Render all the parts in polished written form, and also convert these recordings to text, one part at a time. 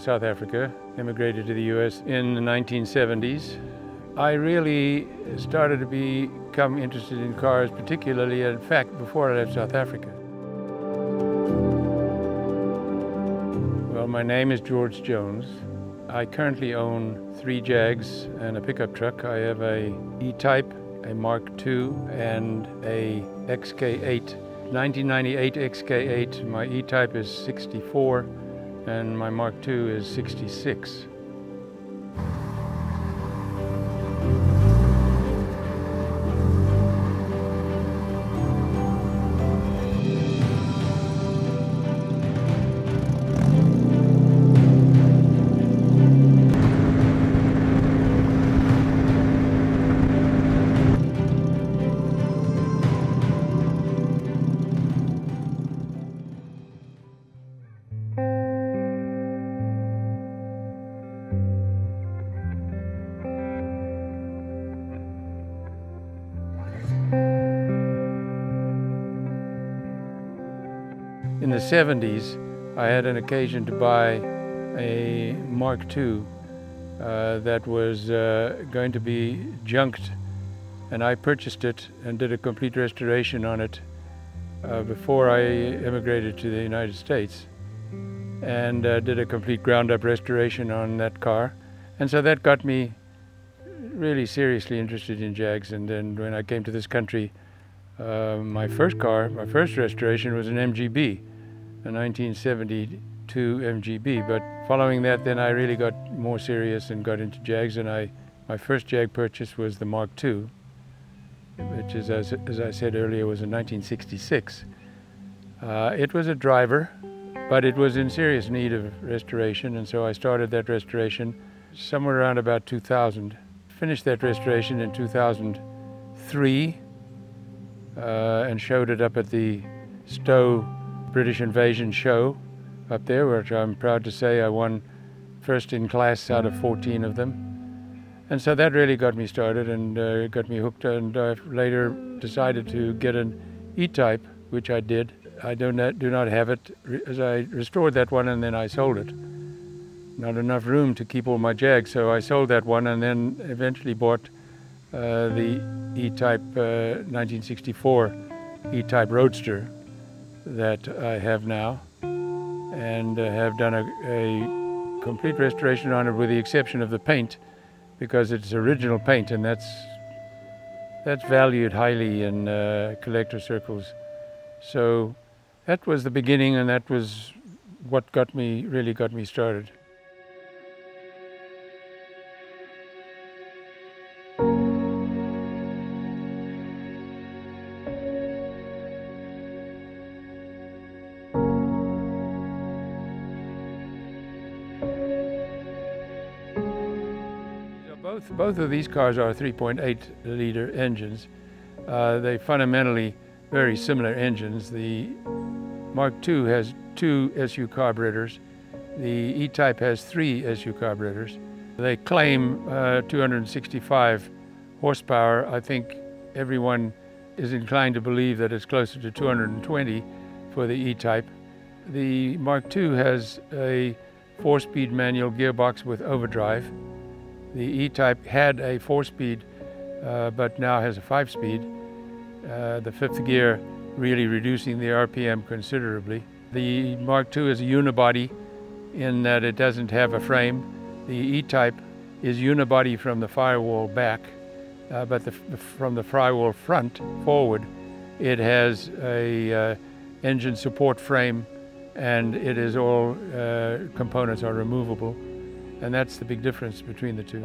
South Africa, immigrated to the US in the 1970s. I really started to become interested in cars, particularly, in fact, before I left South Africa. Well, my name is George Jones. I currently own 3 Jags and a pickup truck. I have a E-Type, a Mark II, and a XK8. 1998 XK8. My E-Type is 64, and my Mark II is 66. In the 70s, I had an occasion to buy a Mark II that was going to be junked, and I purchased it and did a complete restoration on it before I immigrated to the United States, and did a complete ground-up restoration on that car. And so that got me really seriously interested in Jags. And then when I came to this country, my first restoration was an MGB, a 1972 MGB. But following that, then I really got more serious and got into Jags, and my first Jag purchase was the Mark II, which is, as I said earlier, was in 1966. It was a driver, but it was in serious need of restoration, and so I started that restoration somewhere around about 2000. Finished that restoration in 2003 and showed it up at the Stowe British Invasion show up there, which I'm proud to say I won first in class out of 14 of them. And so that really got me started and got me hooked, and I later decided to get an E-Type, which I did. I do not have it, as I restored that one and then I sold it. Not enough room to keep all my Jags, so I sold that one and then eventually bought the E-Type 1964 E-Type Roadster that I have now, and have done a complete restoration on it, with the exception of the paint, because it's original paint, and that's valued highly in collector circles. So that was the beginning, and that was what really got me started. Both of these cars are 3.8 liter engines. They fundamentally very similar engines. The Mark II has 2 SU carburetors. The E-Type has 3 SU carburetors. They claim 265 horsepower. I think everyone is inclined to believe that it's closer to 220 for the E-Type. The Mark II has a 4-speed manual gearbox with overdrive. The E-Type had a 4-speed, but now has a 5-speed. The 5th gear really reducing the RPM considerably. The Mark II is a unibody in that it doesn't have a frame. The E-Type is unibody from the firewall back, but from the firewall front forward, it has a engine support frame, and it is all components are removable. And that's the big difference between the two.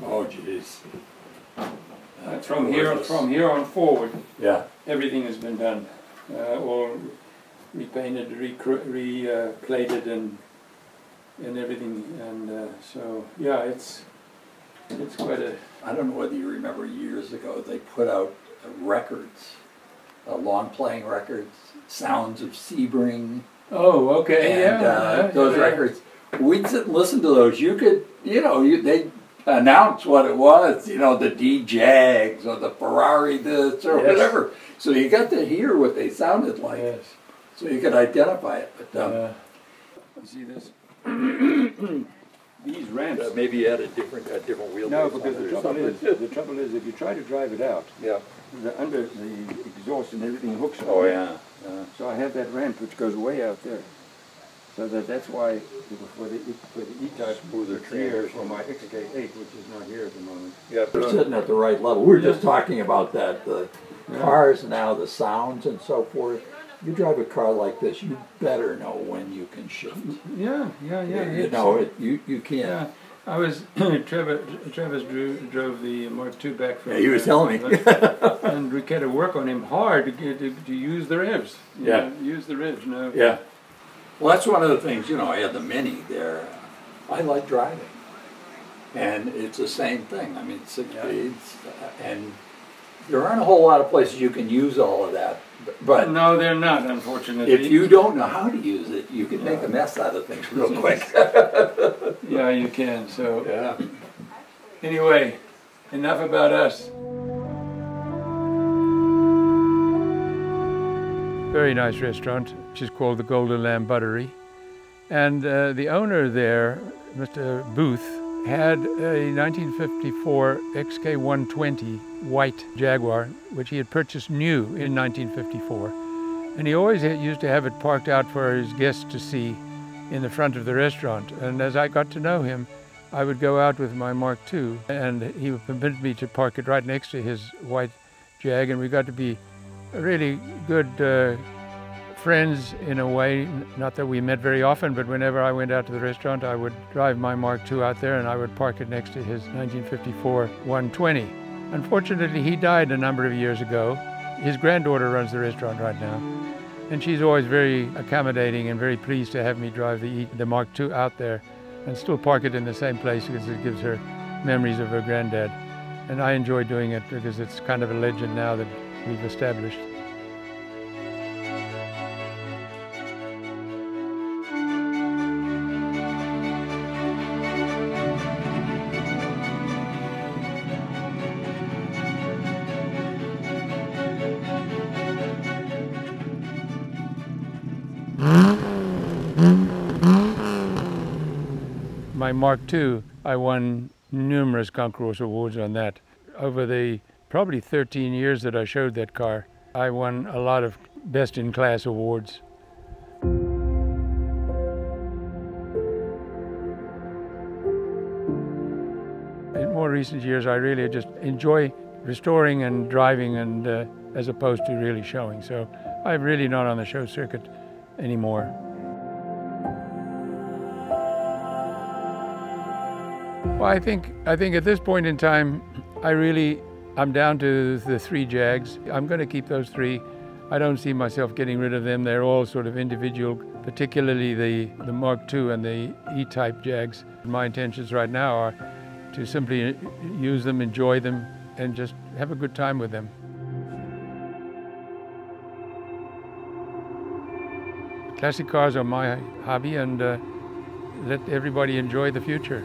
Oh, geez. From here on forward, Yeah. everything has been done, all repainted, plated, and everything. And so, yeah, It's quite a... I don't know whether you remember years ago, they put out records, long playing records, Sounds of Sebring. Oh, okay, And yeah. those records, we'd sit and listen to those. You could, they'd announce what it was, the D Jags or the Ferrari this or whatever. So you got to hear what they sounded like. Yes. So you could identify it. But see this? These ramps. maybe you had a different wheelbase. No, because the trouble is, if you try to drive it out, Yeah. the exhaust and everything hooks on. Oh it. yeah. So I have that ramp which goes way out there. So that's why for the E-type Smoother here for my XK8, which is not here at the moment. Yeah, they're sitting at the right level. We were just talking about that. The cars now, the sounds and so forth. You drive a car like this, you better know when you can shift. Yeah. You can't. Yeah, I was Travis drove the Mark II back from. Yeah, he was telling me. And we had to work on him hard to use the revs. Use the revs. No. Yeah. Well, that's one of the things. I had the Mini there. I like driving, and it's the same thing. I mean, 6 speeds, and there aren't a whole lot of places you can use all of that. But no, they're not, unfortunately. If you don't know how to use it, you can make a mess out of things real quick. Yeah, you can. So anyway, enough about us. Very nice restaurant, which is called the Golden Lamb Buttery. And the owner there, Mr. Booth, had a 1954 XK120 white Jaguar, which he had purchased new in 1954. And he always used to have it parked out for his guests to see in the front of the restaurant. And as I got to know him, I would go out with my Mark II, and he would permit me to park it right next to his white Jag, and we got to be really good friends in a way. Not that we met very often, but whenever I went out to the restaurant, I would drive my Mark II out there and I would park it next to his 1954 120. Unfortunately, he died a number of years ago. His granddaughter runs the restaurant right now, and she's always very accommodating and very pleased to have me drive the Mark II out there and still park it in the same place because it gives her memories of her granddad. And I enjoy doing it because it's kind of a legend now that we've established. My Mark II, I won numerous concours awards on that. Over the probably 13 years that I showed that car, I won a lot of best-in-class awards. In more recent years, I really just enjoy restoring and driving, and as opposed to really showing. So I'm really not on the show circuit anymore. Well, I think at this point in time, I'm down to the 3 Jags. I'm going to keep those 3. I don't see myself getting rid of them. They're all sort of individual, particularly the Mark II and the E-type Jags. My intentions right now are to simply use them, enjoy them, and just have a good time with them. Classic cars are my hobby, and let everybody enjoy the future.